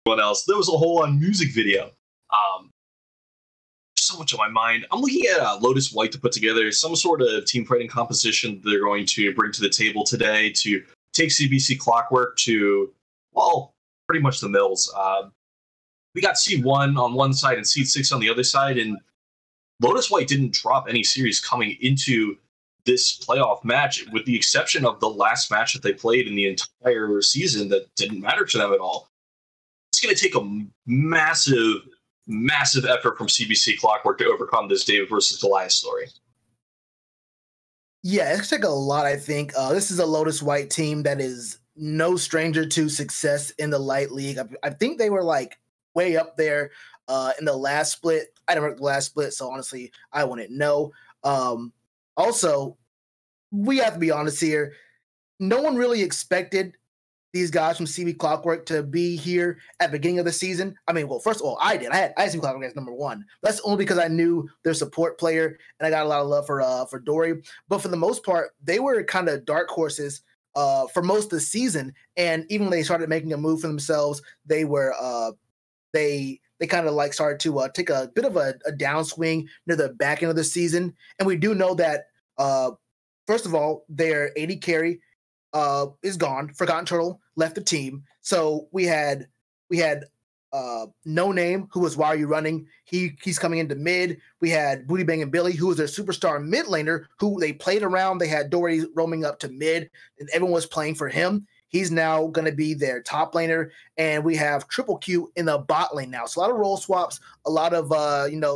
everyone else. There was a whole on music video. So much on my mind. I'm looking at Lotus White to put together some sort of team fighting composition they're going to bring to the table today to take CBC Clockwork to, well, pretty much the mills. We got Seed 1 on one side and Seed 6 on the other side, and Lotus White didn't drop any series coming into this playoff match, with the exception of the last match that they played in the entire season that didn't matter to them at all. It's going to take a massive effort from CBC Clockwork to overcome this David versus Goliath story. Yeah, it's going to take a lot, I think. This is a Lotus White team that is no stranger to success in the Light League. I think they were like way up there in the last split. I never heard the last split, so honestly, I wouldn't know. Also, we have to be honest here. No one really expected these guys from CB Clockwork to be here at the beginning of the season. I mean, well, first of all, I did. I had CB Clockwork as number one. That's only because I knew their support player, and I got a lot of love for Dory. But for the most part, they were kind of dark horses for most of the season. And even when they started making a move for themselves, they were they kind of like started to take a bit of a downswing near the back end of the season. And we do know that first of all, their AD carry is gone. Forgotten Turtle left the team. So we had No Name, who was Why Are You Running? He's coming into mid. We had Booty Banging Billy, who was their superstar mid laner, who they played around. They had Dory roaming up to mid, and everyone was playing for him. He's now going to be their top laner, and we have Triple Q in the bot lane now. So a lot of role swaps, a lot of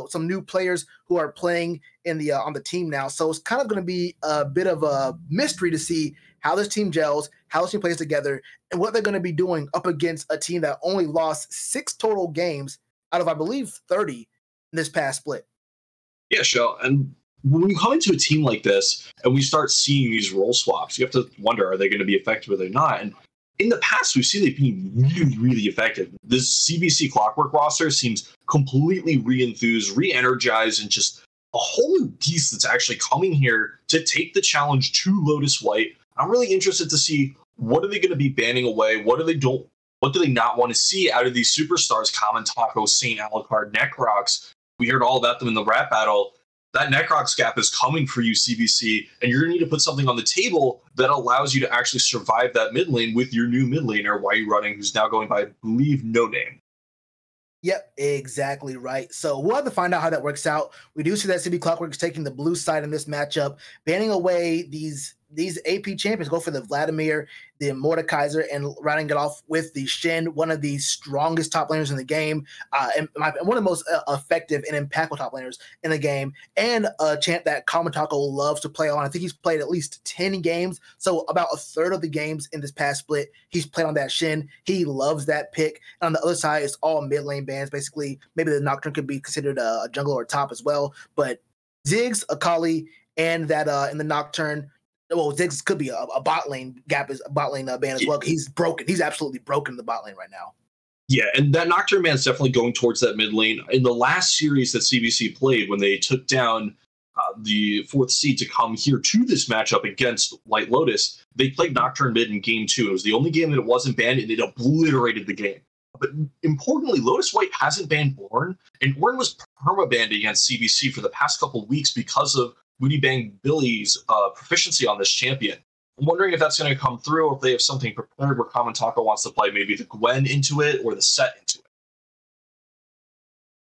some new players who are playing in the on the team now. So it's kind of going to be a bit of a mystery to see how this team gels, how this team plays together, and what they're going to be doing up against a team that only lost 6 total games out of, I believe, 30 in this past split. Yeah, sure. And when you come into a team like this and we start seeing these role swaps, you have to wonder, are they going to be effective or they're not? And in the past, we've seen they being really, really effective. This CBC Clockwork roster seems completely re-enthused, re-energized, and just a whole new beast that's actually coming here to take the challenge to Lotus White. I'm really interested to see, what are they going to be banning away? What do they not want to see out of these superstars? Common Taco, Saint Alucard, Necrox. We heard all about them in the rap battle. That Necrox gap is coming for you, CBC, and you're going to need to put something on the table that allows you to actually survive that mid lane with your new mid laner, Why Are You Running, who's now going by, I believe, No Name. Yep, exactly right. So we'll have to find out how that works out. We do see that CB Clockwork is taking the blue side in this matchup, banning away these AP champions. Go for the Vladimir, the Mordekaiser, and rounding it off with the Shin, one of the strongest top laners in the game, and one of the most effective and impactful top laners in the game, and a champ that Kamatako loves to play on. I think he's played at least 10 games, so about a third of the games in this past split, he's played on that Shin. He loves that pick. And on the other side, it's all mid lane bans, basically. Maybe the Nocturne could be considered a jungle or top as well, but Ziggs, Akali, and that in the Nocturne, well, Ziggs could be a bot lane gap, is a bot lane ban as well. He's broken. He's absolutely broken the bot lane right now. Yeah, and that Nocturne man is definitely going towards that mid lane. In the last series that CBC played, when they took down the 4th seed to come here to this matchup against White Lotus, they played Nocturne mid in game 2. It was the only game that it wasn't banned, and it obliterated the game. But importantly, Lotus White hasn't banned Ornn, and Ornn was perma-banned against CBC for the past couple of weeks because of Booty Bang Billy's proficiency on this champion. I'm wondering if that's going to come through, or if they have something prepared where Common Taco wants to play maybe the Gwen into it or the Set into it.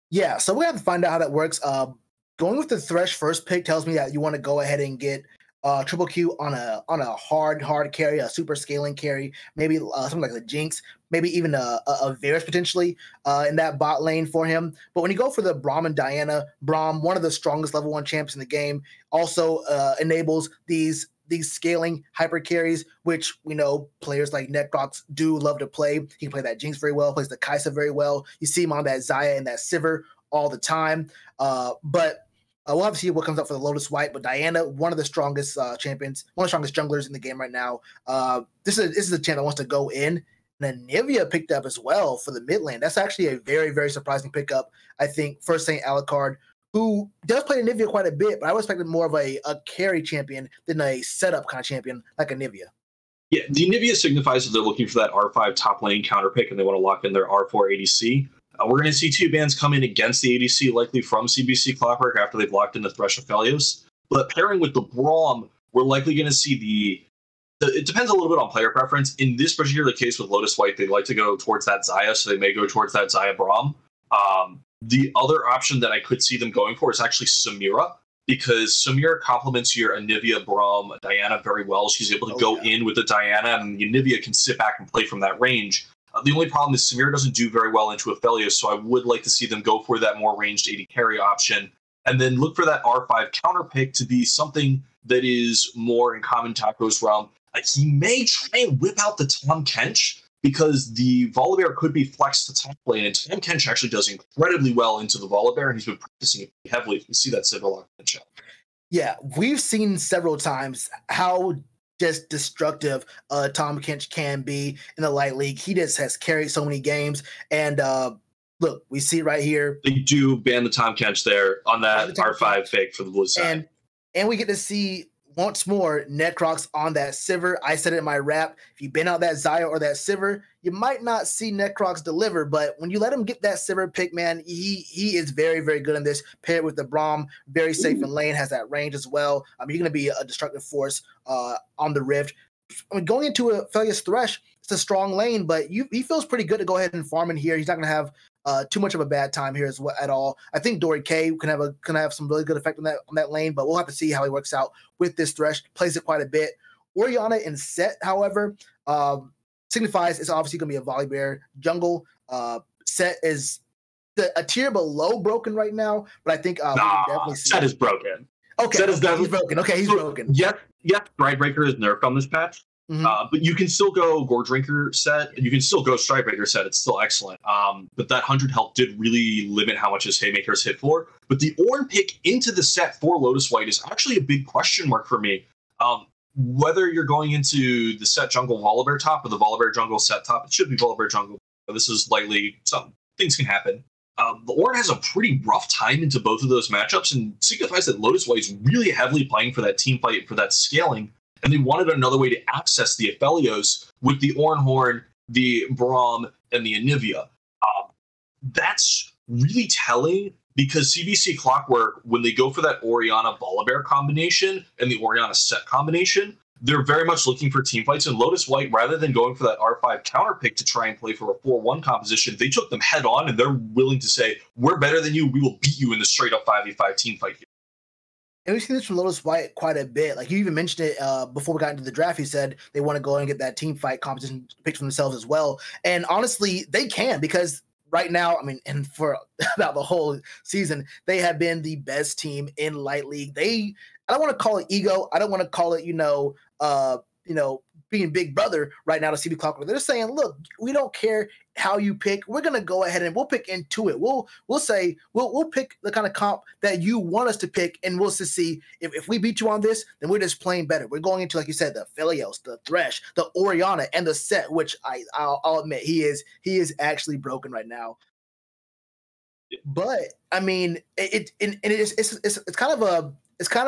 Yeah, so we have to find out how that works. Going with the Thresh first pick tells me that you want to go ahead and get Triple Q on a hard carry, a super scaling carry, maybe something like the Jinx, maybe even a Varus potentially in that bot lane for him. But when you go for the Braum and Diana, Braum, one of the strongest level 1 champs in the game, also enables these scaling hyper carries, which we know players like Necrox do love to play. He can play that Jinx very well, plays the Kai'Sa very well. You see him on that Xayah and that Sivir all the time. But we'll have to see what comes up for the Lotus White, but Diana, one of the strongest champions, one of the strongest junglers in the game right now. This is a champ that wants to go in. And then Nivea picked up as well for the mid lane. That's actually a very, very surprising pickup. I think first Saint Alucard, who does play Nivea quite a bit, but I was expecting more of a carry champion than a setup kind of champion like a Nivea. Yeah, the Anivia signifies that they're looking for that R5 top lane counter pick and they want to lock in their R4 ADC. We're going to see two bans come in against the ADC, likely from CBC Clockwork after they've locked in the Thresh of Felios. But pairing with the Braum, we're likely going to see it depends a little bit on player preference. In this particular case with Lotus White, they like to go towards that Xayah, so they may go towards that Xayah Braum. The other option that I could see them going for is actually Samira, because Samira complements your Anivia, Braum, Diana very well. She's able to go in with the Diana, and the Anivia can sit back and play from that range. The only problem is Samira doesn't do very well into Aphelios, so I would like to see them go for that more ranged AD carry option, and then look for that R5 counter pick to be something that is more in Common Taco's realm. He may try and whip out the Tahm Kench, because the Volibear could be flexed to top lane, and Tahm Kench actually does incredibly well into the Volibear, and he's been practicing it heavily. If you see that Civil in the chat. Yeah, we've seen several times how just destructive Tahm Kench can be in the light league. He just has carried so many games, and look, we see right here. They do ban the Tahm Kench there on that R5 pick for the blue side. And we get to see once more Necrox on that Sivir. I said it in my rap. If you ban out that Xayah or that Sivir, you might not see Necrox deliver, but when you let him get that Sivir pick, man, he is very, very good in this. Paired with the Braum, very safe in lane, has that range as well. I mean, you're going to be a destructive force on the Rift. I mean, going into a Felios Thresh, it's a strong lane, but he feels pretty good to go ahead and farm in here. He's not going to have too much of a bad time here at all. I think Dory K can have some really good effect on that lane, but we'll have to see how he works out with this Thresh. Plays it quite a bit. Orianna in set, however, signifies it's obviously going to be a Volibear jungle. Set is a tier below broken right now, but I think we can definitely see set is broken. Okay, set is he's broken. Okay, he's broken. Yes, Stridebreaker is nerfed on this patch. But you can still go Gore Drinker set, and you can still go Stridebreaker set. It's still excellent. But that 100 health did really limit how much his Haymakers hit for. But the Ornn pick into the set for Lotus White is actually a big question mark for me. Whether you're going into the set jungle Volibear top or the Volibear jungle set top, it should be Volibear jungle. This is likely some things can happen. The Ornn has a pretty rough time into both of those matchups, and signifies that Lotus White's really heavily playing for that team fight, for that scaling. And they wanted another way to access the Aphelios with the Ornhorn, the Braum, and the Anivia. That's really telling, because CBC Clockwork, when they go for that Orianna Volibear combination and the Orianna set combination, they're very much looking for team fights. And Lotus White, rather than going for that R5 counter pick to try and play for a 4-1 composition, they took them head on, and they're willing to say, we're better than you. We will beat you in the straight up 5v5 team fight here. And we've seen this from Lotus White quite a bit. Like, you even mentioned it before we got into the draft. You said they want to go and get that team fight competition picked for themselves as well. And honestly, they can, because right now, I mean, and for about the whole season, they have been the best team in Light League. I don't want to call it ego. I don't want to call it, being big brother right now to CB Clockwork. They're saying, look, we don't care how you pick. We're going to go ahead and we'll pick into it. We'll say, we'll pick the kind of comp that you want us to pick, and we'll just see if we beat you on this, then we're just playing better. We're going into, like you said, the Aphelios, the Thresh, the Orianna, and the set, which I'll admit he is actually broken right now. But I mean, it's kind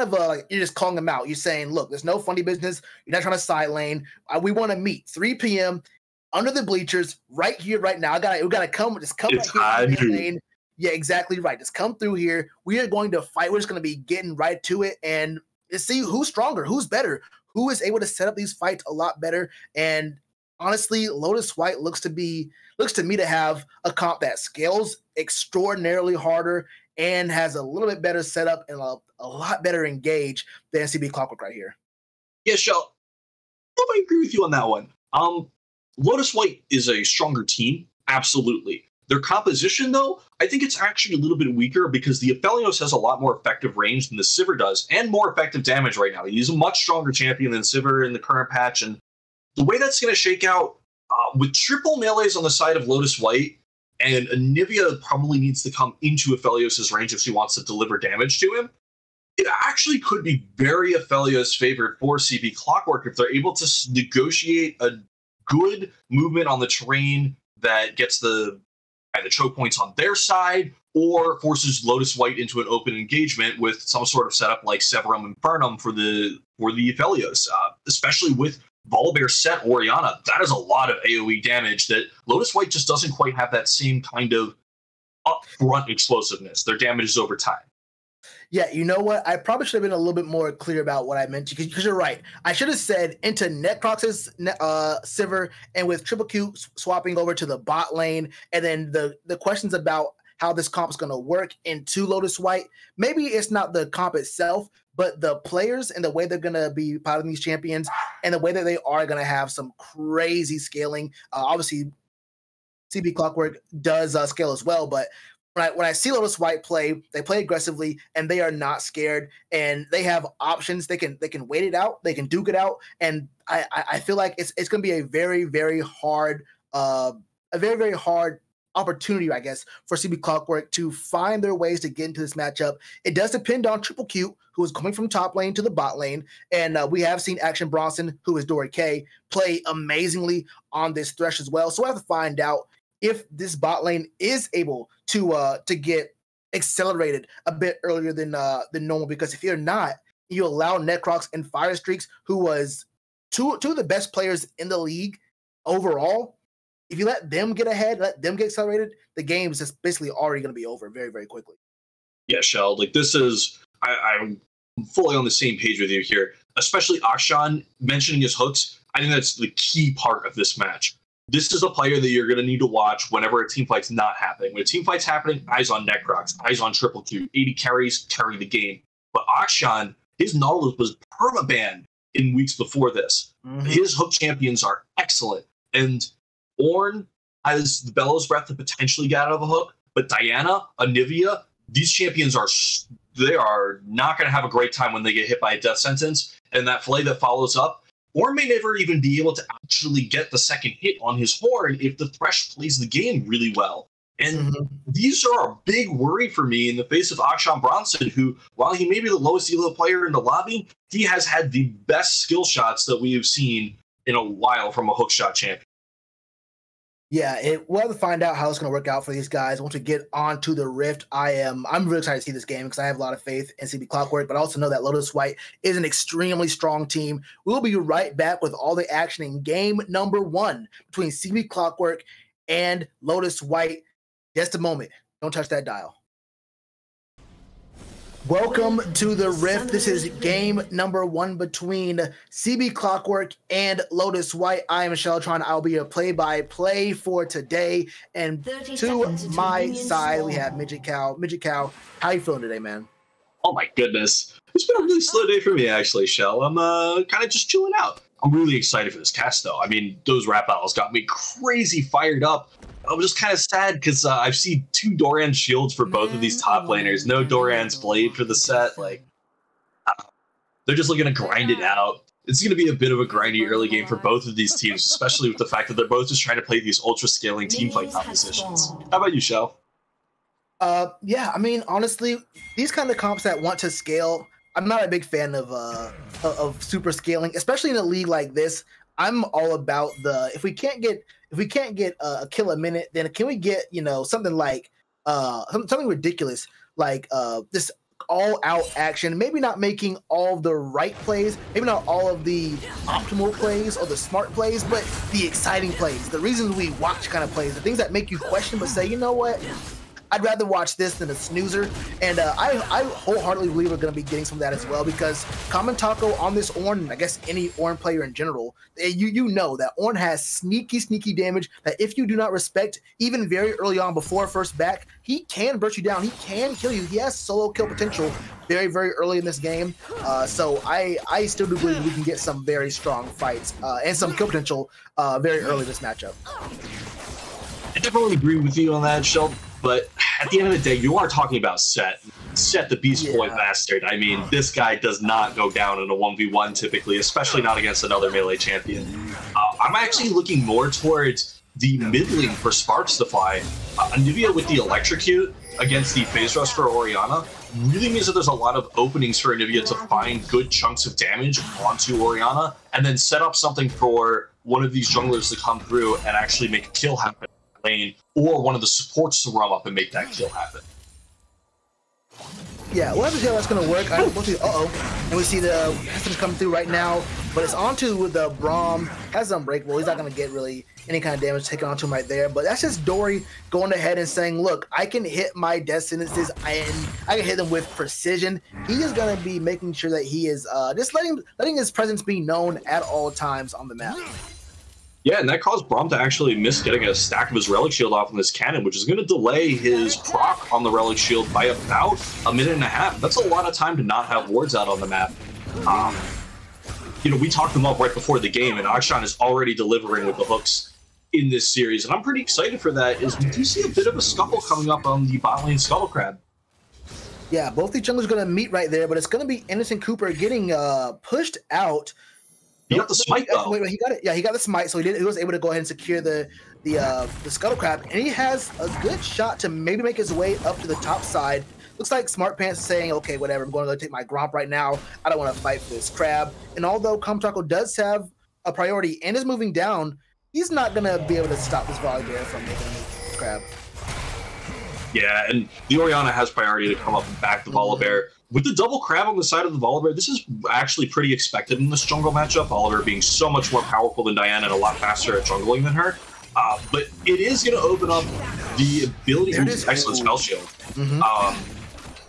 of a, like, you're just calling them out. You're saying, look, there's no funny business. You're not trying to side lane. We want to meet 3 p.m. under the bleachers right here, right now. We gotta come right here. Lane. Yeah, exactly right. Just come through here. We are going to fight. We're just going to be getting right to it and see who's stronger, who's better, who is able to set up these fights a lot better. And honestly, Lotus White looks to me to have a comp that scales extraordinarily harder and has a little bit better setup and a lot better engage than CB Clockwork right here. Yeah, Shell, I agree with you on that one. Lotus White is a stronger team, absolutely. Their composition, though, I think it's actually a little bit weaker, because the Aphelios has a lot more effective range than the Sivir does, and more effective damage right now. He's a much stronger champion than Sivir in the current patch, and the way that's going to shake out, with triple melees on the side of Lotus White, and Anivia probably needs to come into Aphelios' range if she wants to deliver damage to him, it actually could be very Aphelios favored for CB Clockwork if they're able to negotiate a good movement on the terrain that gets the choke points on their side, or forces Lotus White into an open engagement with some sort of setup like Severum Infernum for the Aphelios, especially with Volibear set Orianna, that is a lot of AoE damage that Lotus White just doesn't quite have that same kind of upfront explosiveness. Their damage is over time. Yeah, you know what? I probably should have been a little bit more clear about what I meant, because you're right. I should have said into Necrox's Sivir, and with Triple Q swapping over to the bot lane, and then the questions about how this comp is going to work into Lotus White. Maybe it's not the comp itself, but the players and the way they're going to be piloting these champions, and the way that they are going to have some crazy scaling. Obviously, CB Clockwork does scale as well, but when I see Lotus White play, they play aggressively and they are not scared, and they have options. They can wait it out, they can duke it out, and I feel like it's going to be a very, very hard opportunity, I guess, for CB Clockwork to find their ways to get into this matchup. It does depend on Triple Q, who is coming from top lane to the bot lane, and we have seen Action Bronson, who is Dory K, play amazingly on this Thresh as well. So I have to find out if this bot lane is able to get accelerated a bit earlier than normal, because if you're not, you allow Necrox and Firestreaks, who was two of the best players in the league overall. If you let them get ahead, let them get accelerated, the game is just basically already going to be over very, very quickly. Yeah, Shell, like this is, I'm fully on the same page with you here, especially Akshan mentioning his hooks. I think that's the key part of this match. This is a player that you're going to need to watch whenever a team fight's not happening. When a team fight's happening, eyes on Necrox, eyes on Triple Q, 80 carries, carry the game. But Akshan, his Nautilus was permabanned in weeks before this. Mm-hmm. His hook champions are excellent. And Ornn has the Bellows Breath to potentially get out of a hook, but Diana, Anivia, these champions are not going to have a great time when they get hit by a death sentence. And that fillet that follows up, Ornn may never even be able to actually get the second hit on his horn if the Thresh plays the game really well. And these are a big worry for me in the face of Akshan Bronson, who, while he may be the lowest elo player in the lobby, he has had the best skill shots that we have seen in a while from a hookshot champion. Yeah, we'll have to find out how it's going to work out for these guys once we get on to the Rift. I'm really excited to see this game because I have a lot of faith in CB Clockwork, but I also know that Lotus White is an extremely strong team. We'll be right back with all the action in game number 1 between CB Clockwork and Lotus White. Just a moment. Don't touch that dial. Welcome to the Rift. This is game number 1 between CB Clockwork and Lotus White. I am Sheltron. I'll be your play-by-play for today. And to my side, we have Midget Cow. Midget Cow, how you feeling today, man? Oh my goodness. It's been a really slow day for me, actually, Shell. I'm kind of just chilling out. I'm really excited for this cast, though. I mean, those rap battles got me crazy fired up. I'm just kind of sad because I've seen 2 Doran shields for both of these top laners. No Doran's blade for the set. Like, they're just looking to grind it out. It's going to be a bit of a grindy early game for both of these teams, especially with the fact that they're both just trying to play these ultra-scaling team fight compositions. How about you, Shell? Yeah, I mean, honestly, these kind of comps that want to scale, I'm not a big fan of super scaling, especially in a league like this. I'm all about if we can't get a kill a minute, then can we get something like something ridiculous like this all out action? Maybe not making all of the right plays, maybe not all of the optimal plays or the smart plays, but the exciting plays, the reasons we watch kind of plays, the things that make you question but say, you know what? I'd rather watch this than a snoozer, and I wholeheartedly believe we're going to be getting some of that as well, because Common Taco on this Ornn, and I guess any Ornn player in general, you know that Ornn has sneaky damage that if you do not respect, even very early on before first back, he can burst you down, he can kill you, he has solo kill potential very, very early in this game. So I still do believe we can get some very strong fights and some kill potential very early in this matchup. I definitely agree with you on that, Sheldon. But at the end of the day, you are talking about Set the Beast Boy Bastard. I mean, this guy does not go down in a 1v1 typically, especially not against another melee champion. I'm actually looking more towards the mid lane for Sparks to fly. Anivia with the Electrocute against the Phase Rush for Orianna really means that there's a lot of openings for Anivia to find good chunks of damage onto Orianna and then set up something for one of these junglers to come through and actually make a kill happen lane, or one of the supports to run up and make that kill happen. Yeah, we'll have to see how that's going to work. And we see the systems coming through right now, but it's onto the Braum. Has Unbreakable. He's not going to get really any kind of damage taken onto him right there, but that's just Dory going ahead and saying, look, I can hit my death sentences and I can hit them with precision. He is going to be making sure that he is just letting his presence be known at all times on the map. Yeah, and that caused Braum to actually miss getting a stack of his Relic Shield off on this cannon, which is going to delay his proc on the Relic Shield by about a minute and a half. That's a lot of time to not have wards out on the map. You know, we talked them up right before the game, and Akshan is already delivering with the hooks in this series, and I'm pretty excited for that, is we do see a bit of a scuffle coming up on the bot lane Scuttle Crab. Yeah, both these junglers are going to meet right there, but it's going to be Innocent Cooper getting pushed out. He got the smite though. Wait, he got it. Yeah, he got the smite, so he was able to go ahead and secure the Scuttle Crab, and he has a good shot to maybe make his way up to the top side. Looks like Smart Pants is saying, okay, whatever, I'm going to go take my Gromp right now. I don't want to fight for this crab. And although Comtaco does have a priority and is moving down, he's not going to be able to stop this Volibear from making a crab. Yeah, and the Orianna has priority to come up and back the Volibear. With the double crab on the side of the Volibear, this is actually pretty expected in this jungle matchup. Volibear being so much more powerful than Diana and a lot faster at jungling than her. But it is going to open up the ability to excellent spell shield.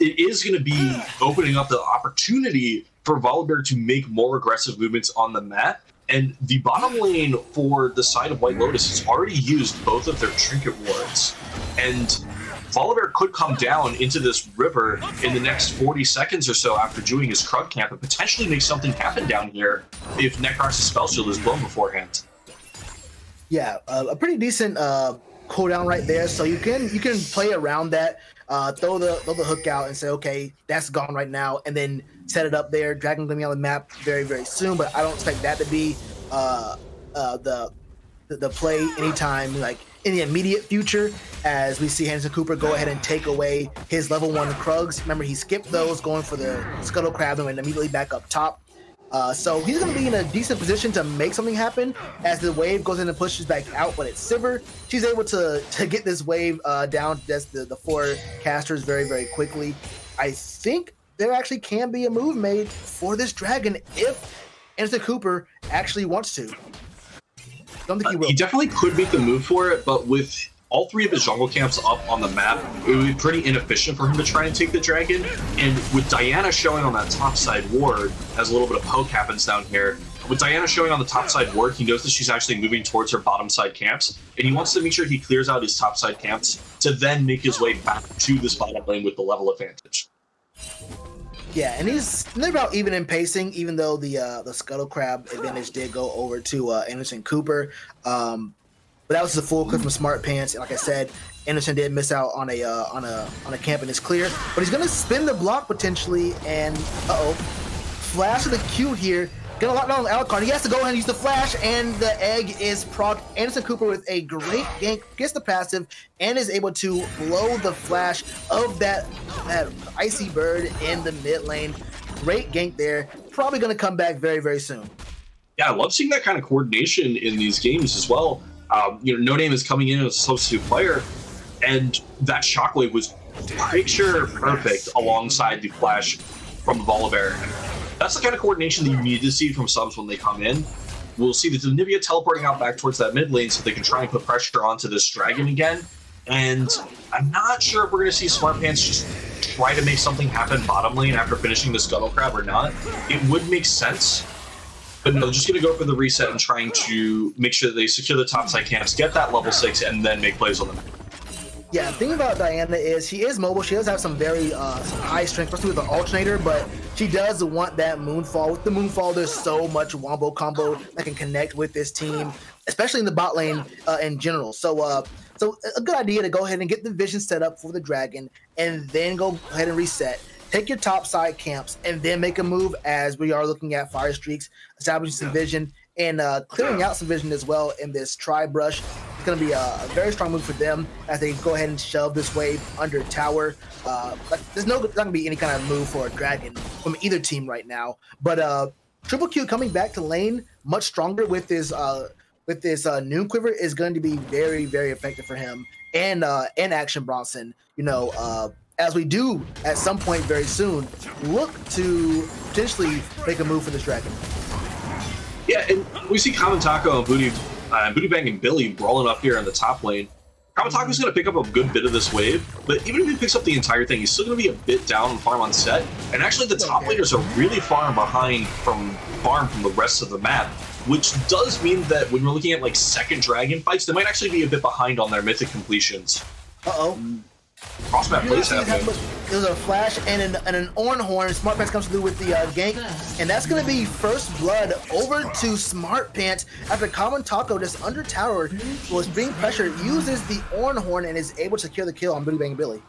It is going to be opening up the opportunity for Volibear to make more aggressive movements on the map. And the bottom lane for the side of White Lotus has already used both of their trinket wards. And Volibear could come down into this river in the next 40 seconds or so after doing his Krug camp and potentially make something happen down here if Necros' spell shield is blown beforehand. Yeah, a pretty decent cooldown right there. So you can play around that, throw the hook out and say, okay, that's gone right now, and then set it up there. Dragon going to be on the map very, very soon, but I don't expect that to be the play anytime like in the immediate future, as we see Henderson Cooper go ahead and take away his level 1 Krugs. Remember, he skipped those, going for the Scuttle Crab and immediately back up top. So he's going to be in a decent position to make something happen as the wave goes in and pushes back out, but it's Sivir. She's able to get this wave down just the 4 casters very, very quickly. I think there actually can be a move made for this dragon if Anderson Cooper actually wants to. Don't think he will. He definitely could make the move for it, but with all 3 of his jungle camps up on the map, it would be pretty inefficient for him to try and take the dragon. And with Diana showing on that top side ward, as a little bit of poke happens down here, with Diana showing on the top side ward, he knows that she's actually moving towards her bottom side camps, and he wants to make sure he clears out his top side camps to then make his way back to this bottom lane with the level advantage. Yeah, and they're about even in pacing, even though the Scuttle Crab advantage did go over to Anderson Cooper. But that was the full clip from Smart Pants. And like I said, Anderson did miss out on a camp and it's clear. But he's gonna spin the block potentially, and flash of the Q here. Gonna lock down on Alucard. He has to go ahead and use the flash, and the egg is proc. Anderson Cooper with a great gank, gets the passive, and is able to blow the flash of that icy bird in the mid lane. Great gank there. Probably gonna come back very, very soon. Yeah, I love seeing that kind of coordination in these games as well. You know, No Name is coming in as a substitute player, and that shockwave was picture perfect alongside the flash from the Volibear. That's the kind of coordination that you need to see from subs when they come in. We'll see the Nivea teleporting out back towards that mid lane so they can try and put pressure onto this dragon again. And I'm not sure if we're going to see Smart Pants just try to make something happen bottom lane after finishing the Scuttle Crab or not. It would make sense. But no, they're just going to go for the reset and trying to make sure that they secure the topside camps, get that level 6, and then make plays on them. Yeah, the thing about Diana is she is mobile. She does have some very some high strength, especially with the alternator, but she does want that Moonfall. With the Moonfall, there's so much wombo combo that can connect with this team, especially in the bot lane in general. So so a good idea to go ahead and get the vision set up for the dragon and then go ahead and reset. Take your top side camps and then make a move, as we are looking at Fire Streaks, establishing some vision and clearing out some vision as well in this Tri-Brush. It's going to be a very strong move for them as they go ahead and shove this wave under tower. There's not going to be any kind of move for a dragon from either team right now. But Triple Q coming back to lane much stronger with this Noon Quiver is going to be very, very effective for him. And Action Bronson, you know, as we do at some point very soon, look to potentially make a move for this dragon. Yeah, and we see Kamatako and Booty Bang and Billy rolling up here in the top lane. Kamatako's going to pick up a good bit of this wave, but even if he picks up the entire thing, he's still going to be a bit down on farm on set. And actually, the top laners are really far behind from the rest of the map, which does mean that when we're looking at like second dragon fights, they might actually be a bit behind on their mythic completions. Cross map plays happening. There's a flash and an Orn Horn. Smart Pants comes through with the gank, and that's going to be first blood over to Smart Pants after Kamatako just under tower was being pressured, uses the Orn Horn and is able to secure the kill on Booty Bang Billy.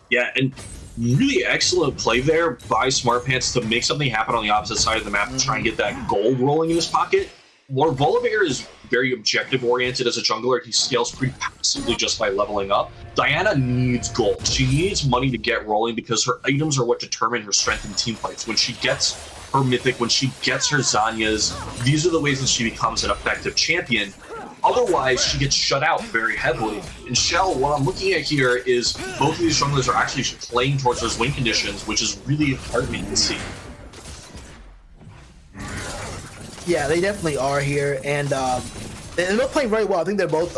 Yeah, and really excellent play there by Smart Pants to make something happen on the opposite side of the map and try and get that gold rolling in his pocket. Lord Volibear is very objective-oriented as a jungler. He scales pretty passively just by leveling up. Diana needs gold. She needs money to get rolling because her items are what determine her strength in team fights. When she gets her Mythic, when she gets her Zanyas, these are the ways that she becomes an effective champion. Otherwise, she gets shut out very heavily. And Shell, what I'm looking at here is both of these junglers are actually playing towards those win conditions, which is really heartening to see. Yeah, they definitely are here, and they're playing very well. I think they're both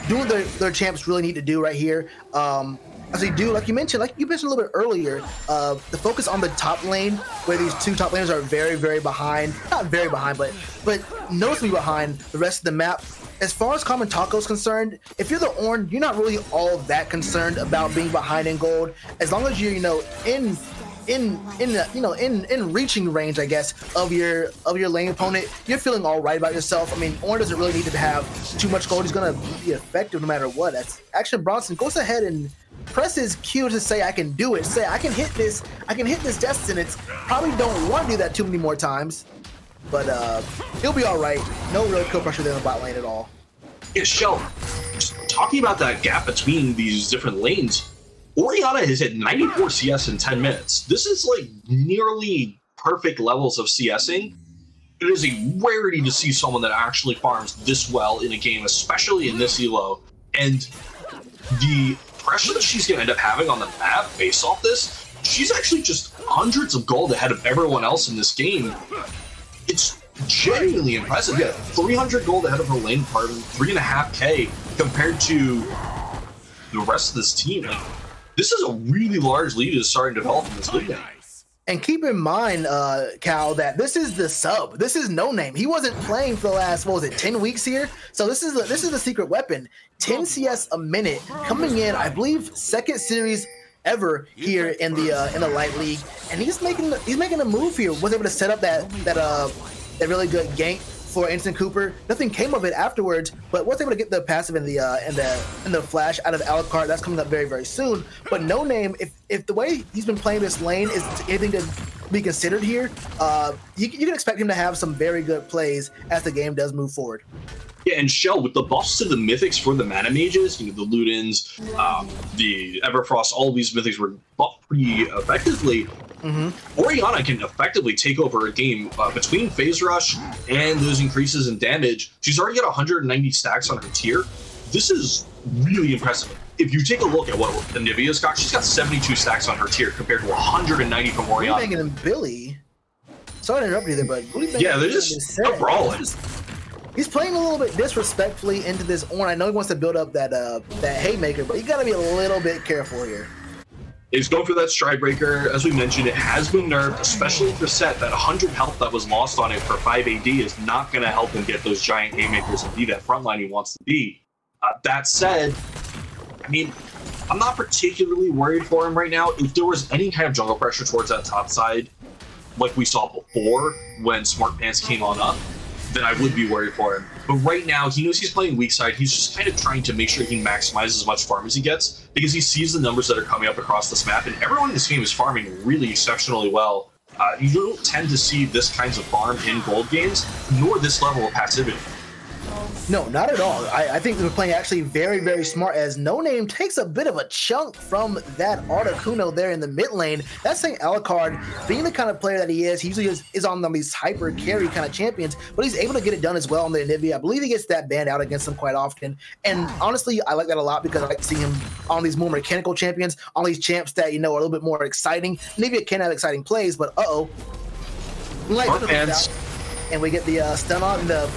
doing their champs really need to do right here. As they do, like you mentioned a little bit earlier, the focus on the top lane, where these two top laners are very, very behind. Not very behind, but noticeably behind the rest of the map. As far as Kamatako is concerned, if you're the Ornn, you're not really all that concerned about being behind in gold, as long as you're in reaching range, I guess, of your lane opponent. You're feeling all right about yourself. I mean, Ornn doesn't really need to have too much gold. He's gonna be effective no matter what. That's Action Bronson goes ahead and presses Q to say, I can do it. Say, I can hit this Destin. It's probably don't want to do that too many more times, but he'll be all right. No real kill pressure there in the bot lane at all. Yeah, Shell, just talking about that gap between these different lanes, Orianna has hit 94 CS in 10 minutes. This is like nearly perfect levels of CSing. It is a rarity to see someone that actually farms this well in a game, especially in this elo. And the pressure that she's going to end up having on the map based off this, she's actually just hundreds of gold ahead of everyone else in this game. It's genuinely impressive. Yeah, 300 gold ahead of her lane partner, 3.5K compared to the rest of this team. Like, this is a really large lead that's starting to develop in this league. And keep in mind, Cal, that this is the sub. This is No Name. He wasn't playing for the last, 10 weeks here? So this is the secret weapon. 10 CS a minute, coming in, I believe, second series ever here in the Light League. And he's making a move here. Was able to set up that really good gank for Instant Cooper. Nothing came of it afterwards, but was able to get the passive in the flash out of Alucard. That's coming up very, very soon. But No Name, if the way he's been playing this lane is anything to be considered here, you can expect him to have some very good plays as the game does move forward. Yeah, and Shell, with the buffs to the mythics for the mana mages, the Ludens, the Everfrost, all of these mythics were buffed pretty effectively. Orianna can effectively take over a game between Phase Rush and those increases in damage. She's already got 190 stacks on her tier. This is really impressive. If you take a look at what Anivia's got, she's got 72 stacks on her tier compared to 190 from Orianna. Booty Bang and Billy. Sorry to interrupt you there, but Booty Bang, yeah, they're just brawling. He's playing a little bit disrespectfully into this Ornn. I know he wants to build up that haymaker, but you got to be a little bit careful here. He's going for that Stridebreaker. As we mentioned, it has been nerfed, especially for set. That 100 health that was lost on it for 5 AD is not going to help him get those giant haymakers and be that frontline he wants to be. That said, I mean, I'm not particularly worried for him right now. If there was any kind of jungle pressure towards that top side, like we saw before when Smart Pants came on up, then I would be worried for him. But right now, he knows he's playing weak side. He's just kind of trying to make sure he maximizes as much farm as he gets because he sees the numbers that are coming up across this map, and everyone in this game is farming really exceptionally well. You don't tend to see this kinds of farm in gold games, nor this level of passivity. No, not at all. I think they're playing actually very, very smart as No Name takes a bit of a chunk from that Articuno there in the mid lane. That's saying Alucard, being the kind of player that he is, he usually is on these hyper carry kind of champions, but he's able to get it done as well on the Anivia. I believe he gets that banned out against them quite often. And honestly, I like that a lot because I like to see him on these more mechanical champions, on these champs that, you know, are a little bit more exciting. Anivia can have exciting plays, but and we get the stun on the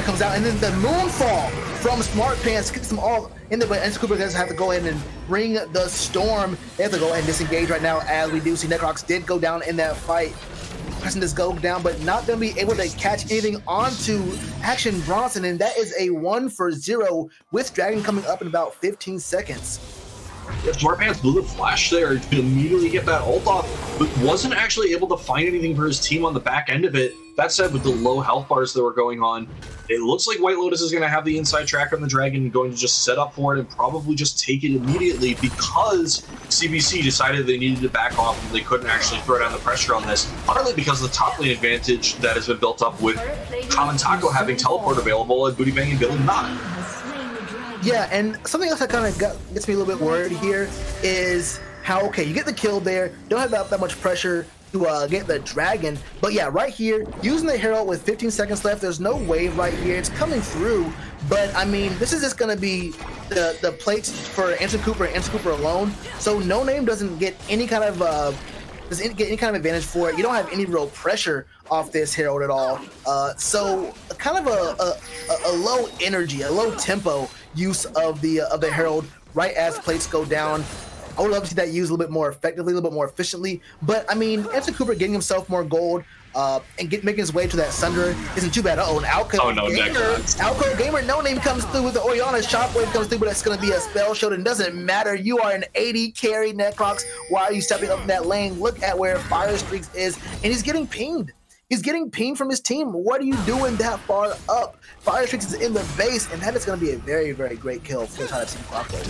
comes out, and then the moonfall from Smart Pants gets them all in there, but Enzo Cooper does have to go ahead and bring the storm. They have to go ahead and disengage right now, as we do see Necrox did go down in that fight. Pressing this go down, but not going to be able to catch anything onto Action Bronson, and that is a 1-for-0 with Dragon coming up in about 15 seconds. If Smart Pants blew the flash there to immediately get that ult off, but wasn't actually able to find anything for his team on the back end of it. That said, with the low health bars that were going on, it looks like White Lotus is going to have the inside track on the Dragon and going to just set up for it and probably just take it immediately because CBC decided they needed to back off and they couldn't actually throw down the pressure on this, partly because of the top lane advantage that has been built up with Common Taco having teleport available and Booty Banging Billy not. Yeah, and something else that kind of gets me a little bit worried here is how, okay, you get the kill there, don't have that much pressure to get the Dragon, but yeah, right here, using the Herald with 15 seconds left, there's no wave right here, it's coming through, but I mean, this is just going to be the plates for Anson Cooper and Anson Cooper alone, so No Name doesn't get any kind of advantage for it. You don't have any real pressure off this Herald at all, so kind of a low energy, a low tempo use of the Herald right as plates go down. I would love to see that used a little bit more effectively, a little bit more efficiently. But I mean, Anson Cooper getting himself more gold and making his way to that Sunder isn't too bad. Uh-oh, an Alco Gamer No Name comes through with the Oriana. Shockwave comes through, but it's going to be a spell shot. And doesn't matter. You are an 80 carry, Necrox. Why are you stepping up in that lane? Look at where Fire Streaks is, and he's getting pinged. He's getting pinged from his team. What are you doing that far up? Fire Streaks is in the base, and that is going to be a very, very great kill for the side of Team Clockwork.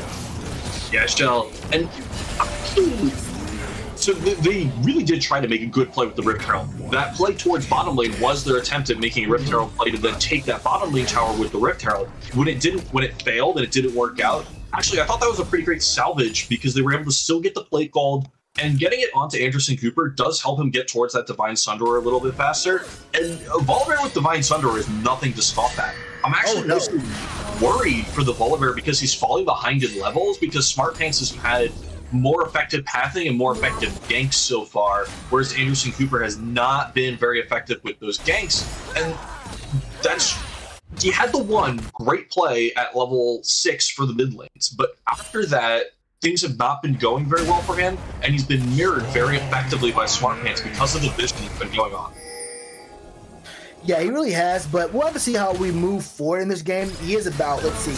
Yeah, Shell. And so they really did try to make a good play with the Rift Herald. That play towards bottom lane was their attempt at making a Rift Herald play to then take that bottom lane tower with the Rift Herald. When it failed and it didn't work out, actually, I thought that was a pretty great salvage because they were able to still get the plate gold. And getting it onto Anderson Cooper does help him get towards that Divine Sunderer a little bit faster. And Volibear with Divine Sunderer is nothing to stop that. I'm actually mostly worried for the Volibear because he's falling behind in levels because Smart Pants has had more effective pathing and more effective ganks so far, whereas Anderson Cooper has not been very effective with those ganks. And he had the one great play at level 6 for the mid lanes, but after that, things have not been going very well for him, and he's been mirrored very effectively by Smart Pants because of the vision that's been going on. Yeah, he really has, but we'll have to see how we move forward in this game. He is about, let's see,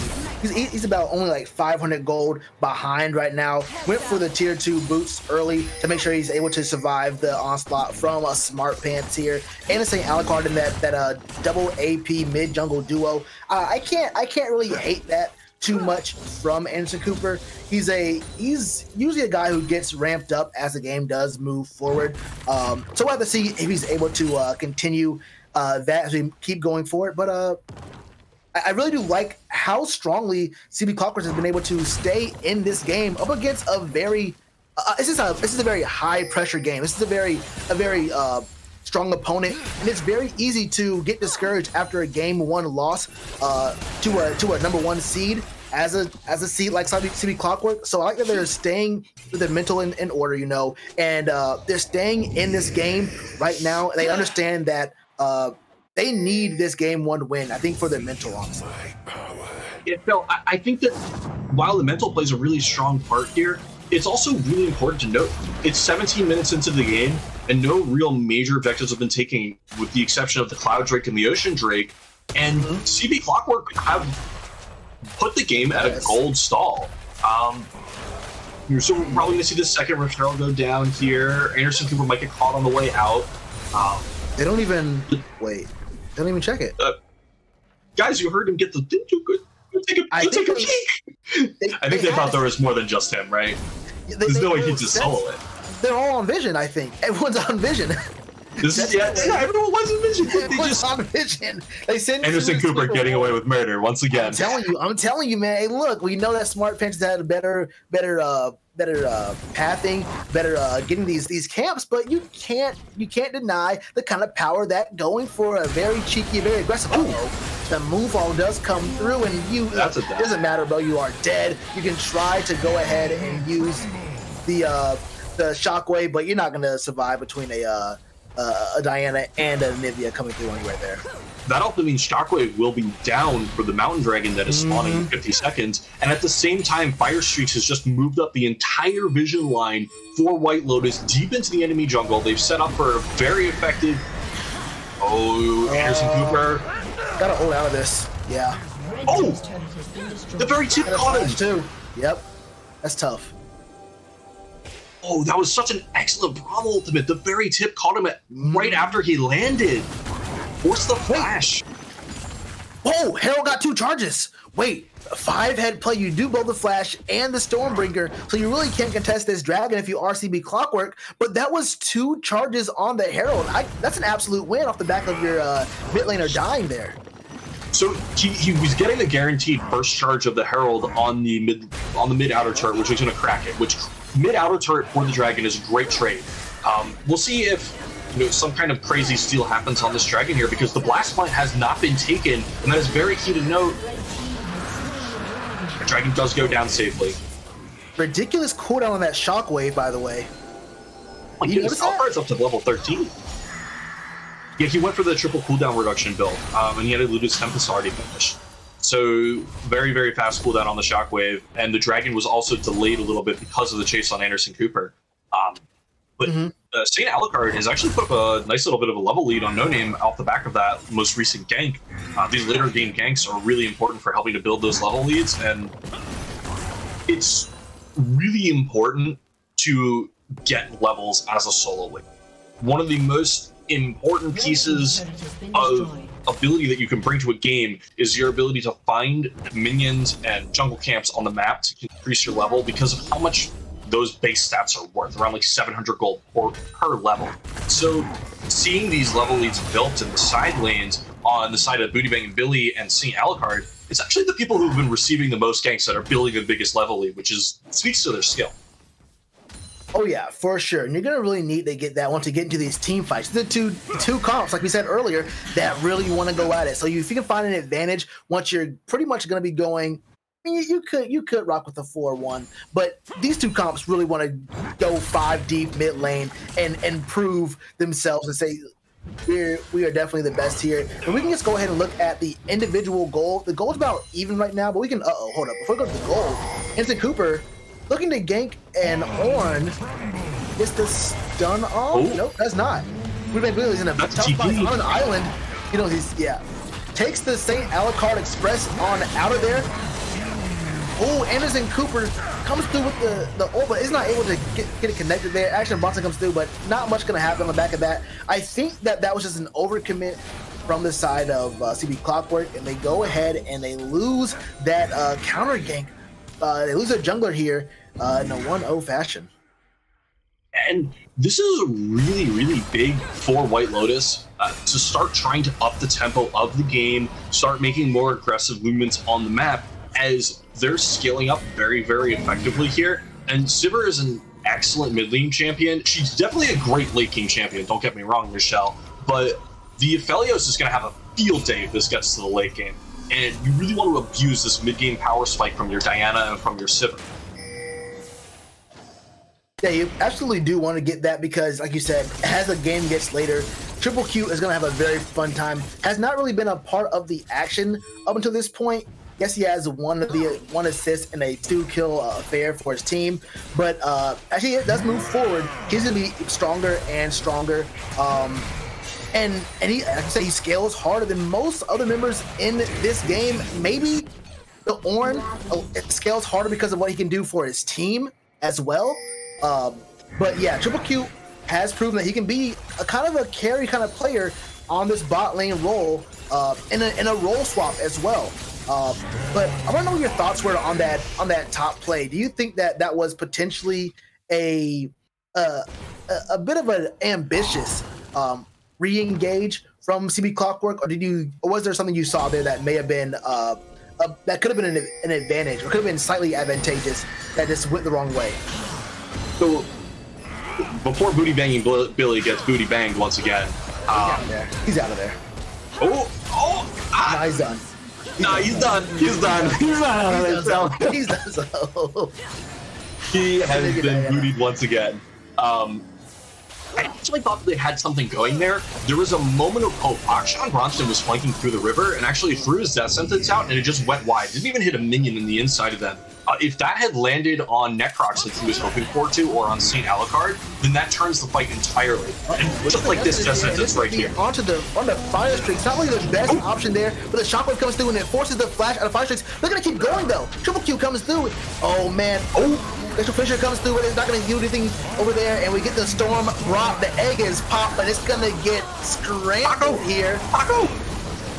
he's about only like 500 gold behind right now. Went for the tier 2 boots early to make sure he's able to survive the onslaught from a Smart Pants here. And it's saying Alucard in that double AP mid jungle duo. I can't really hate that too much from Anderson Cooper. He's usually a guy who gets ramped up as the game does move forward. So we'll have to see if he's able to continue that as we keep going forward. But I really do like how strongly CB Clockwork has been able to stay in this game up against a very this is a very high pressure game. This is a very strong opponent, and it's very easy to get discouraged after a game 1 loss to a number 1 seed as a seed like CB Clockwork. So I like that they're staying with their mental in order, you know, and they're staying in this game right now. They understand that they need this game 1 win, I think, for their mental, honestly. Yeah, Phil, I think that while the mental plays a really strong part here, it's also really important to note it's 17 minutes into the game and no real major objectives have been taken with the exception of the Cloud Drake and the Ocean Drake. And CB Clockwork have put the game at a gold stall. So we're probably going to see the second Rift Herald go down here. Anderson Cooper might get caught on the way out. They don't even wait. They don't even check it. Guys, you heard him get the. Take a peek. I think they thought there was more than just him, right? There's no way he just solo it. They're all on vision, I think. Everyone's on vision. This is everyone was in Vision. They just on Vision. They send Anderson Cooper getting away with murder once again. I'm telling you, man. Hey, look, we know that Smart Pinches had a better pathing, better getting these camps, but you can't deny the kind of power that going for a very cheeky, very aggressive. The move all does come through, and you doesn't matter, bro. You are dead. You can try to go ahead and use the shockwave, but you're not gonna survive between a Diana and a Nivea coming through on you right there. That also means Shockwave will be down for the Mountain Dragon that is spawning in 50 seconds. And at the same time, Fire Streaks has just moved up the entire vision line for White Lotus deep into the enemy jungle. They've set up for a very effective... Anderson Cooper. Gotta hold out of this. Yeah. Oh! The very tip caught him! Too. Yep. That's tough. Oh, that was such an excellent Bravo ultimate. The very tip caught him right after he landed. What's the flash? Oh, Herald got 2 charges. Wait, 5-head play. You do both the flash and the Stormbringer, so you really can't contest this dragon if you RCB Clockwork. But that was 2 charges on the Herald. That's an absolute win off the back of your mid laner dying there. So he was getting the guaranteed first charge of the Herald on the mid outer turret, which was going to crack it. Which mid outer turret for the dragon is a great trade. We'll see if some kind of crazy steal happens on this dragon here, because the blast plant has not been taken, and that is very key to note. The dragon does go down safely. Ridiculous cooldown on that shockwave, by the way. Oh, my goodness, Alphard's up to level 13. Yeah, he went for the triple cooldown reduction build, and he had a Lotus Tempest already finished. So very, very fast cooldown on the shockwave, and the dragon was also delayed a little bit because of the chase on Anderson Cooper. But St. Alucard has actually put up a nice little bit of a level lead on No Name off the back of that most recent gank. These later game ganks are really important for helping to build those level leads, and it's really important to get levels as a solo lane. One of the most important pieces of ability that you can bring to a game is your ability to find minions and jungle camps on the map to increase your level, because of how much those base stats are worth, around like 700 gold per level. So seeing these level leads built in the side lanes on the side of Booty Bang and Billy and St. Alucard, it's actually the people who've been receiving the most ganks that are building the biggest level lead, which speaks to their skill. Oh yeah, for sure. And you're gonna really need to get that once you get into these team fights. The two comps, like we said earlier, that really want to go at it. So if you can find an advantage once you're pretty much gonna be going, you could rock with the 4-1, but these two comps really want to go 5 deep mid lane and prove themselves and say we are definitely the best here. And we can just go ahead and look at the individual goal. The goal's about even right now, but we can hold up before we go to the goal. Anderson Cooper looking to gank and Ornn. Is the stun off? Oh. Nope, that's not. We've been really in a tough spot on an island. Takes the St. Alucard Express on out of there. Oh, Anderson Cooper comes through with the ult, but is not able to get it connected there. Action Bronson comes through, but not much going to happen on the back of that. I think that was just an overcommit from the side of CB Clockwork, and they go ahead and they lose that counter gank. They lose their jungler here in a 1-0 fashion. And this is really, really big for White Lotus to start trying to up the tempo of the game, start making more aggressive movements on the map, as they're scaling up very, very effectively here. And Sivir is an excellent mid lane champion. She's definitely a great late game champion, don't get me wrong, Michelle. But the Aphelios is going to have a field day if this gets to the late game. And you really want to abuse this mid game power spike from your Diana and from your Sivir. Yeah, you absolutely do want to get that, because, like you said, as the game gets later, Triple Q is going to have a very fun time. Has not really been a part of the action up until this point. Yes, he has one assist and a 2-kill affair for his team, but actually it does move forward. He's going to be stronger and stronger. And he, like I said, he scales harder than most other members in this game. Maybe the Ornn scales harder because of what he can do for his team as well. But yeah, Triple Q has proven that he can be a kind of a carry kind of player on this bot lane role, in a role swap as well. But I want to know what your thoughts were on that top play. Do you think that was potentially a bit of an ambitious re-engage from CB Clockwork, or was there something you saw there that may have been that could have been an advantage, or could have been slightly advantageous that just went the wrong way? So before Booty Banging Billy gets booty banged once again, he's out of there. Nah, he's done. He's done. He's done. He's done. So he has been bootied once again. I actually thought they had something going there. There was a moment of hope. Akshan Bronson was flanking through the river and actually threw his death sentence out, and it just went wide. Didn't even hit a minion in the inside of them. If that had landed on Necrox, like he was hoping for to, or on St. Alucard, then that turns the fight entirely. And just like this death sentence right here. On the fire streaks, not only the best option there, but the shockwave comes through and it forces the flash out of fire streaks. They're gonna keep going though. Triple Q comes through. Oh man. Special Fisher comes through, but it's not gonna do anything over there, and we get the storm drop. The egg is popped, but it's gonna get scrambled here.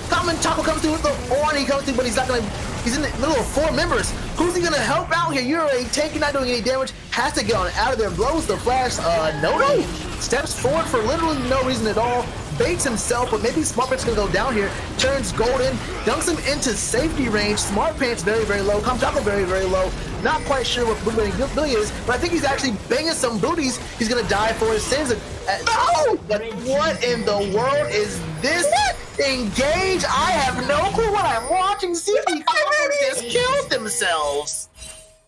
Common Taco comes through with the horn. He comes through, but he's not gonna. He's in the middle of 4 members. Who's he gonna help out here? You're a tank, you're not doing any damage. Has to get on out of there. Blows the flash. No. Steps forward for literally no reason at all. Baits himself, but maybe Smart Pants gonna go down here. Turns golden, dunks him into safety range. Smart Pants very, very low. Comes Taco very, very low. Not quite sure what Booty Banging Billy is, but I think he's actually banging some booties. He's gonna die for his sins. No! But what in the world is this? Engage? I have no clue what I'm watching. CB just killed themselves.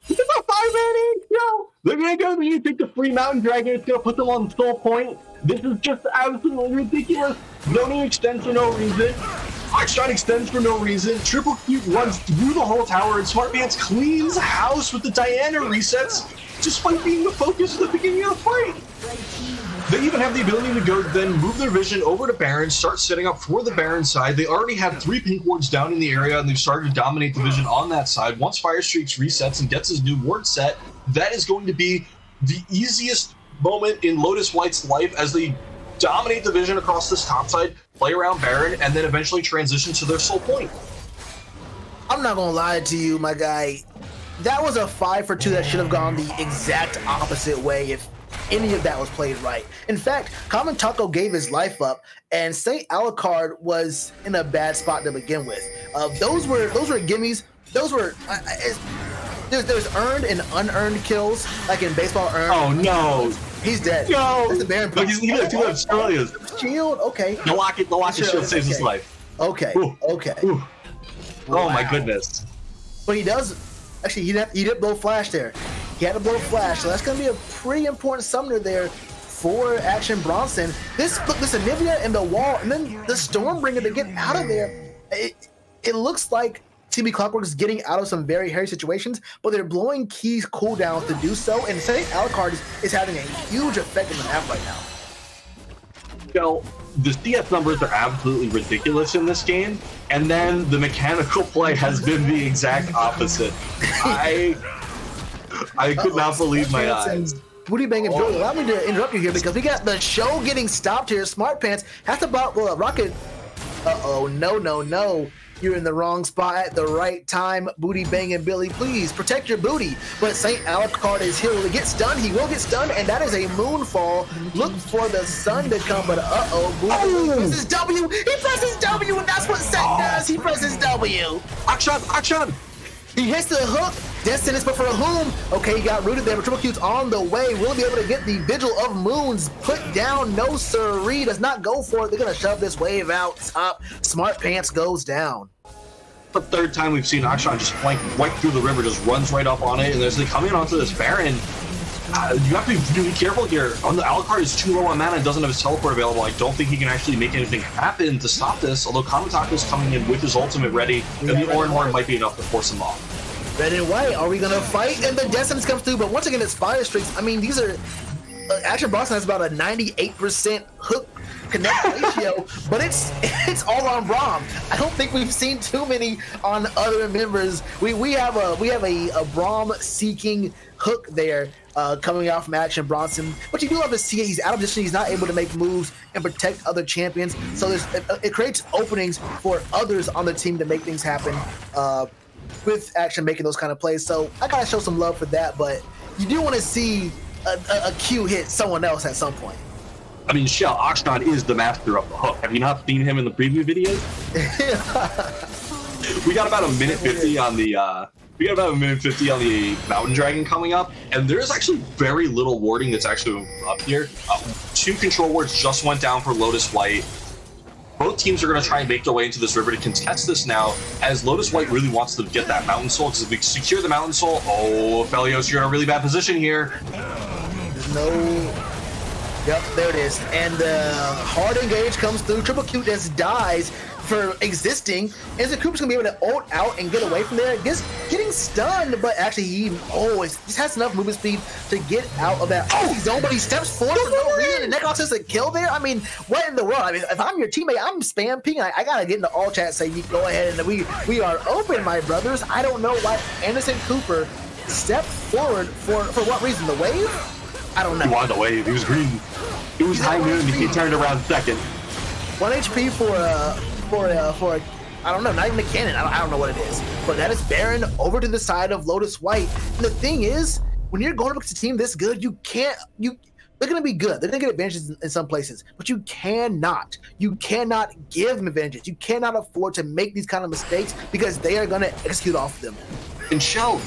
It's a 5-man show. They're gonna go there, take the free mountain dragon. It's gonna put them on Soul Point. This is just absolutely ridiculous. Zoning extends for no reason. Akshan extends for no reason. Triple Q runs through the whole tower, and Smart Pants cleans house with the Diana resets, despite being the focus at the beginning of the fight. They even have the ability to go then move their vision over to Baron, start setting up for the Baron side. They already have 3 pink wards down in the area, and they've started to dominate the vision on that side. Once Fire Streaks resets and gets his new ward set, that is going to be the easiest moment in Lotus White's life as they dominate the vision across this top side, play around Baron, and then eventually transition to their Soul Point. I'm not gonna lie to you, my guy. That was a 5 for 2 that should have gone the exact opposite way if any of that was played right. In fact, Common Taco gave his life up, and St. Alucard was in a bad spot to begin with. Those were gimmies. Those were there's earned and unearned kills, like in baseball. Earned. Oh no, he's dead. No, that's the Baron. But he had 2 Australians. Shield. Okay. The locket shield saves his life. Okay. Ooh. Okay. Ooh. Wow. Oh my goodness. But he does. Actually, he did blow flash there. He had to blow flash, so that's going to be a pretty important summoner there for Action Bronson. This Anivia and the wall, and then the Stormbringer to get out of there. It looks like CB Clockwork is getting out of some very hairy situations, but they're blowing keys cooldowns to do so, and St. Alucard is having a huge effect in the map right now. So the CS numbers are absolutely ridiculous in this game, and then the mechanical play has been the exact opposite. I could not believe my eyes. Booty Banging Billy, allow me to interrupt you here because we got the show getting stopped here. Smart Pants has to rocket. No. You're in the wrong spot at the right time. Booty Banging Billy, please protect your booty. But St. Alucard is here. Will he get stunned? He will get stunned, and that is a moonfall. Look for the sun to come, but Booty presses W. He presses W, and that's what St. does. He presses W. Akshan! He hits the hook. Death sentence, but for whom? Okay, he got rooted there, but Triple Q's on the way. Will he be able to get the Vigil of Moons put down? No, sirree. Does not go for it. They're going to shove this wave out top. Smart Pants goes down. The 3rd time we've seen Akshan just flank right through the river, just runs right up on it, and as they come in onto this Baron, you have to be really careful here. On the Alucard is too low on mana and doesn't have his teleport available. I don't think he can actually make anything happen to stop this, although Kamatako's coming in with his ultimate ready, and the Oran Horn might be enough to force him off. Red and white, are we gonna fight? And the Death Sentence comes through, but once again, it's Fire Streaks. I mean, these are Action Bronson has about a 98% hook connect ratio, but it's all on Braum. I don't think we've seen too many on other members. We have a Braum seeking hook there coming out from Action Bronson, but you do love to see it. He's out of position. He's not able to make moves and protect other champions, so it creates openings for others on the team to make things happen. With Action making those kind of plays, so I gotta show some love for that. But you do want to see a Q hit someone else at some point. I mean, Shell, Akshan is the master of the hook. Have you not seen him in the preview videos? We got about a minute 50 on the Mountain Dragon coming up, and there's actually very little warding that's actually up here. 2 control wards just went down for Lotus White. Both teams are going to try and make their way into this river to contest this now, as Lotus White really wants to get that Mountain Soul, because if we secure the Mountain Soul, oh, Felios, you're in a really bad position here. There's no... Yep, there it is. And hard engage comes through. Triple Q just dies for existing. And so Cooper's gonna be able to ult out and get away from there. Just getting stunned, but actually he always just has enough movement speed to get out of that zone, but he steps forward for no reason. And Necrox is a kill there. I mean, what in the world? I mean, if I'm your teammate, I'm spam ping. I gotta get into all chat and say, you go ahead, and we are open, my brothers. I don't know why Anderson Cooper stepped forward for what reason? The wave? I don't know. He wanted the wave. He was green. It was high noon. He turned around second. 1 HP for I don't know, not even a cannon. I don't know what it is. But that is Baron over to the side of Lotus White. And the thing is, when you're going up against a team this good, they're going to be good. They're going to get advantages in some places, but you cannot give them advantages. You cannot afford to make these kind of mistakes because they are going to execute off them. And Shell,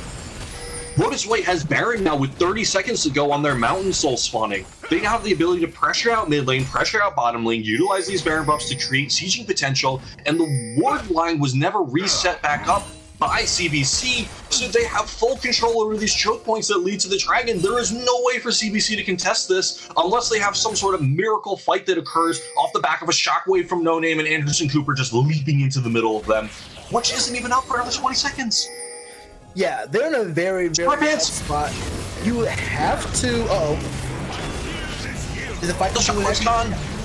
Lotus White has Baron now with 30 seconds to go on their Mountain Soul spawning. They now have the ability to pressure out mid lane, pressure out bottom lane, utilize these Baron buffs to create sieging potential, and the ward line was never reset back up by CBC, so they have full control over these choke points that lead to the Dragon. There is no way for CBC to contest this unless they have some sort of miracle fight that occurs off the back of a shockwave from No Name and Anderson Cooper just leaping into the middle of them, which isn't even up for another 20 seconds. Yeah, they're in a very, very bad spot. You have to... Is it fight?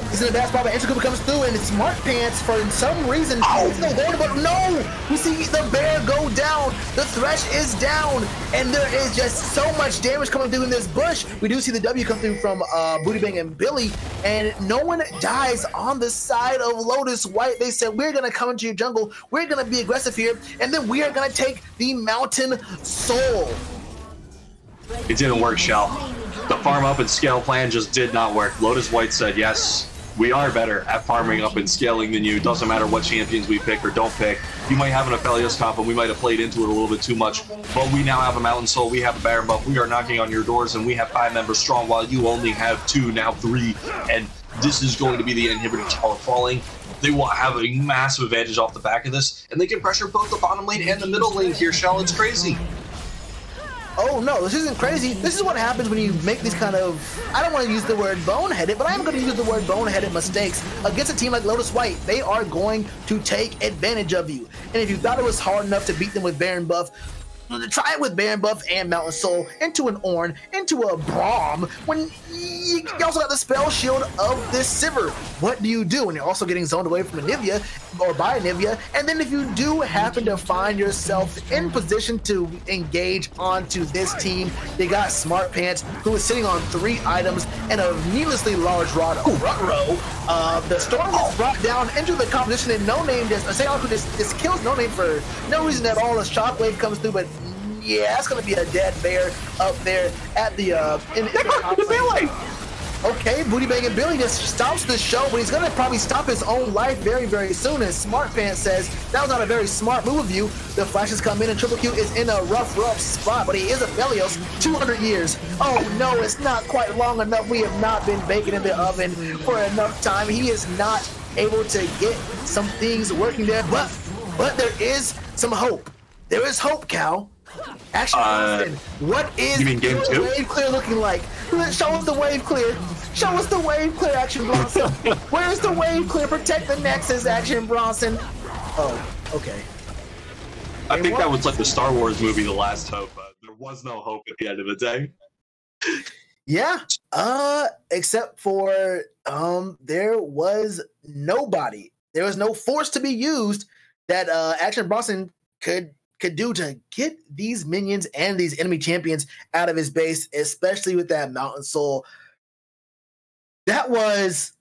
He's in a bad spot, but Anderson Cooper comes through, and Smart Pants, for some reason, is still holding, but no! We see the bear go down, the Thresh is down, and there is just so much damage coming through in this bush. We do see the W come through from Booty Bang and Billy, and no one dies on the side of Lotus White. They said, we're gonna come into your jungle, we're gonna be aggressive here, and then we are gonna take the Mountain Soul. It didn't work, Shell. The farm up and scale plan just did not work. Lotus White said, yes, we are better at farming up and scaling than you. Doesn't matter what champions we pick or don't pick. You might have an Aphelios comp, and we might have played into it a little bit too much, but we now have a Mountain Soul, we have a Baron buff, we are knocking on your doors, and we have 5 members strong while you only have 2, now 3, and this is going to be the inhibitor tower falling. They will have a massive advantage off the back of this, and they can pressure both the bottom lane and the middle lane here, Shell. It's crazy. Oh no, this isn't crazy. This is what happens when you make these kind of, I don't want to use the word boneheaded, but I'm going to use the word boneheaded mistakes against a team like Lotus White. They are going to take advantage of you. And if you thought it was hard enough to beat them with Baron buff, try it with Baron buff and Mountain Soul into an Ornn, into a Braum, when you also got the spell shield of this Sivir. What do you do when you're also getting zoned away from Anivia or by Anivia? And then if you do happen to find yourself in position to engage onto this team, they got Smart Pants, who is sitting on 3 items and a needlessly large rod front row. The storm is brought down into the competition, and No Name just kills No Name for no reason at all. A shockwave comes through, but yeah, that's gonna be a dead bear up there at the Okay, Booty Bang and Billy just stops the show, but he's gonna probably stop his own life very, very soon. And Smart Pants says that was not a very smart move of you. The flashes come in, and Triple Q is in a rough spot, but he is a Felios. 200 years. Oh no, it's not quite long enough. We have not been baking in the oven for enough time. He is not able to get some things working there, but there is some hope. There is hope, Cal. Actually, what is the wave clear looking like? Show us the wave clear. Show us the wave clear, Action Bronson. Where's the wave clear? Protect the Nexus, Action Bronson. Oh, okay. I think that was like the Star Wars movie, The Last Hope. There was no hope at the end of the day. Yeah. Except for there was nobody. There was no force to be used that Action Bronson could do to get these minions and these enemy champions out of his base, especially with that Mountain Soul. That was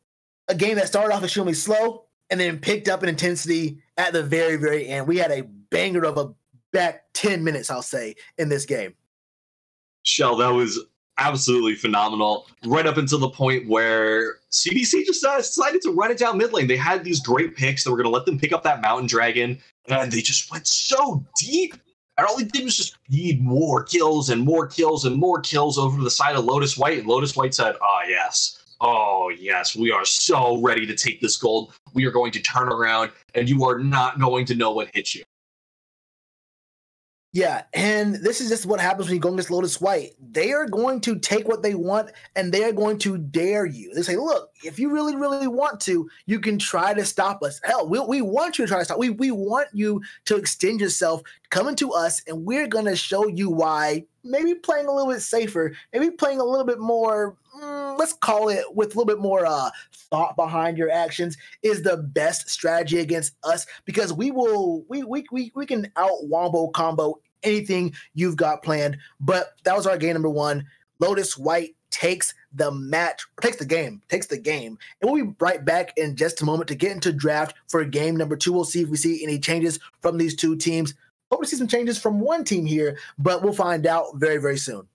a game that started off extremely slow and then picked up in intensity at the very, very end. We had a banger of a back 10 minutes, I'll say, in this game. Shell, that was absolutely phenomenal. Right up until the point where CBC just decided to run it down mid lane. They had these great picks that were going to let them pick up that Mountain Dragon, and they just went so deep. And all they did was just feed more kills and more kills and more kills over to the side of Lotus White. And Lotus White said, "Ah, yes. Oh, yes. We are so ready to take this gold. We are going to turn around, and you are not going to know what hit you." Yeah, and this is just what happens when you go against Lotus White. They are going to take what they want, and they are going to dare you. They say, look, if you really, really want to, you can try to stop us. Hell, we want you to try to stop. We want you to extend yourself, coming to us, and we're going to show you why maybe playing a little bit safer, maybe playing a little bit more, let's call it with a little bit more thought behind your actions is the best strategy against us, because we can out wombo combo anything you've got planned. But that was our game number one. Lotus White takes the match, takes the game. And we'll be right back in just a moment to get into draft for game number two. We'll see if we see any changes from these two teams. Hope to see some changes from one team here, but we'll find out very, very soon.